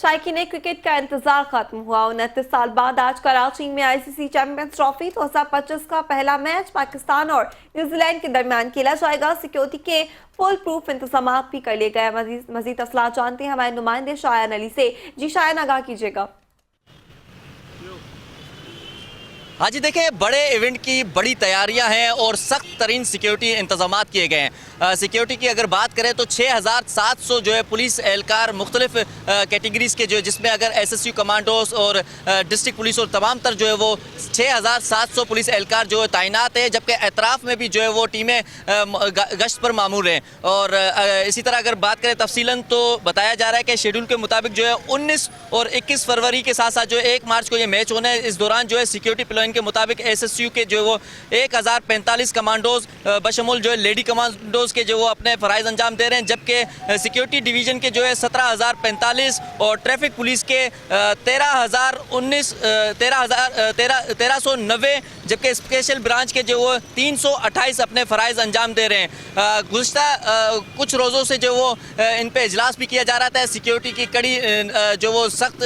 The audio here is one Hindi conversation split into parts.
शायकीन क्रिकेट का इंतजार खत्म हुआ। 29 साल बाद आज कराची में आईसीसी चैंपियंस ट्रॉफी 2025 का पहला मैच पाकिस्तान और न्यूजीलैंड के दरमियान खेला जाएगा। सिक्योरिटी के फुल प्रूफ इंतजाम भी कर लिए गए। मजीद तफसीलात जानते हैं हमारे नुमाइंदे शायन अली से। जी शायन, आगाह कीजिएगा। हाँ जी, देखिए बड़े इवेंट की बड़ी तैयारियां हैं और सख्त तरीन सिक्योरिटी इंतजाम किए गए हैं। सिक्योरिटी की अगर बात करें तो 6700 जो है पुलिस एहलकार मुख्तलिफ कैटेगरीज़ के जो है, जिसमें अगर एसएसयू कमांडोज और डिस्ट्रिक्ट पुलिस और तमाम तर जो है वो 6700 पुलिस एहलकार जो है तैनात है, जबकि एतराफ़ में भी जो है वो टीमें गश्त पर मामूर हैं। और इसी तरह अगर बात करें तफसीलन तो बताया जा रहा है कि शेड्यूल के मुताबिक जो है 19 और 21 फरवरी के साथ साथ जो है 1 मार्च को ये मैच होना है। इस दौरान जो है सिक्योरिटी प्लान के मुताबिक एसएसयू के जो वो 1045 कमांडोज बशमुल जो है लेडी कमांडोज के जो वो अपने फ़राइज़ अंजाम दे रहे हैं, जबकि सिक्योरिटी डिवीज़न के जो है 17045 और ट्रैफिक पुलिस के 1390, जबकि स्पेशल ब्रांच के जो वो 328 अपने फ़राइज़ अंजाम दे रहे हैं। गुज़श्ता कुछ रोज़ों से जो वो इन पे इजलास भी किया जा रहा था। सिक्योरिटी की कड़ी जो वो सख्त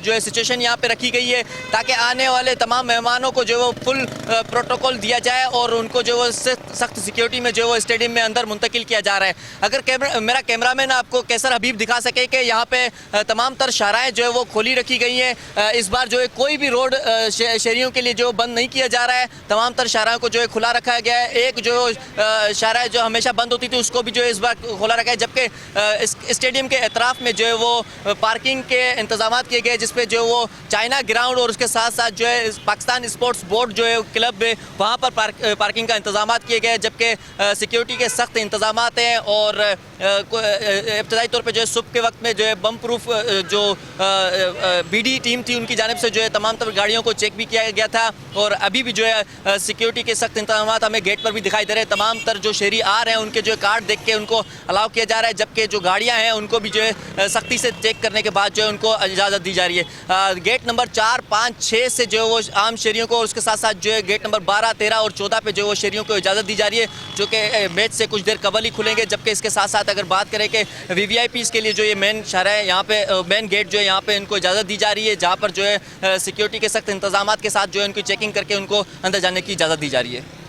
जो है सिचुएशन यहाँ पे रखी गई है ताकि आने वाले तमाम मेहमानों को जो वो फुल प्रोटोकॉल दिया जाए और उनको जो वो सख्त सिक्योरिटी में जो वो स्टेडियम में अंदर मुंतकिल किया जा रहा है। अगर मेरा कैमरामैन आपको कैसर हबीब दिखा सके कि यहाँ पे तमाम तर शाराएँ जो है वो खोली रखी गई हैं। इस बार जो है कोई भी रोड शहरियों के लिए जो बंद नहीं किया जा रहा है, तमाम तर शाराओं को जो है खुला रखा गया है। एक जो शारा जो हमेशा बंद होती थी उसको भी जो है इस बार खोला रखा है, जबकि स्टेडियम के एतराफ़ में जो है वो पार्किंग के इंतजाम किए गए, जिसपे जो वो चाइना ग्राउंड और उसके साथ साथ जो है पाकिस्तान स्पोर्ट्स बोर्ड जो है क्लब है वहाँ पर पार्किंग का इंतजाम किए गए, जबकि सिक्योरिटी के सख्त इंतजाम हैं। और इब्तदाई तौर पे जो है सुबह के वक्त में जो है बम प्रूफ जो बीडी टीम थी उनकी जानिब से जो है तमाम तर गाड़ियों को चेक भी किया गया था। और अभी भी जो है सिक्योरिटी के सख्त इंतजाम हमें गेट पर भी दिखाई दे रहे हैं। तमाम तर जो शहरी आ रहे हैं उनके जो कार्ड देख के उनको अलाउ किया जा रहा है, जबकि जो गाड़ियाँ हैं उनको भी जो है सख्ती से चेक करने के बाद जो है उनको इजाज़त दी जा रही है। गेट नंबर 4, 5, 6 से जो है वो आम शहरियों को और उसके साथ साथ जो है गेट नंबर 12, 13 और 14 पे जो वो शहरियों को इजाज़त दी जा रही है, जो कि मैच से कुछ देर कबल ही खुलेंगे। जबकि इसके साथ साथ अगर बात करें कि वीवीआईपीज़ के लिए जो ये मेन शहर है, यहाँ पे मेन गेट जो है यहाँ पे इनको इजाज़त दी जा रही है, जहाँ पर जो है सिक्योरिटी के सख्त इंतजाम के साथ जो है उनकी चेकिंग करके उनको अंदर जाने की इजाज़त दी जा रही है।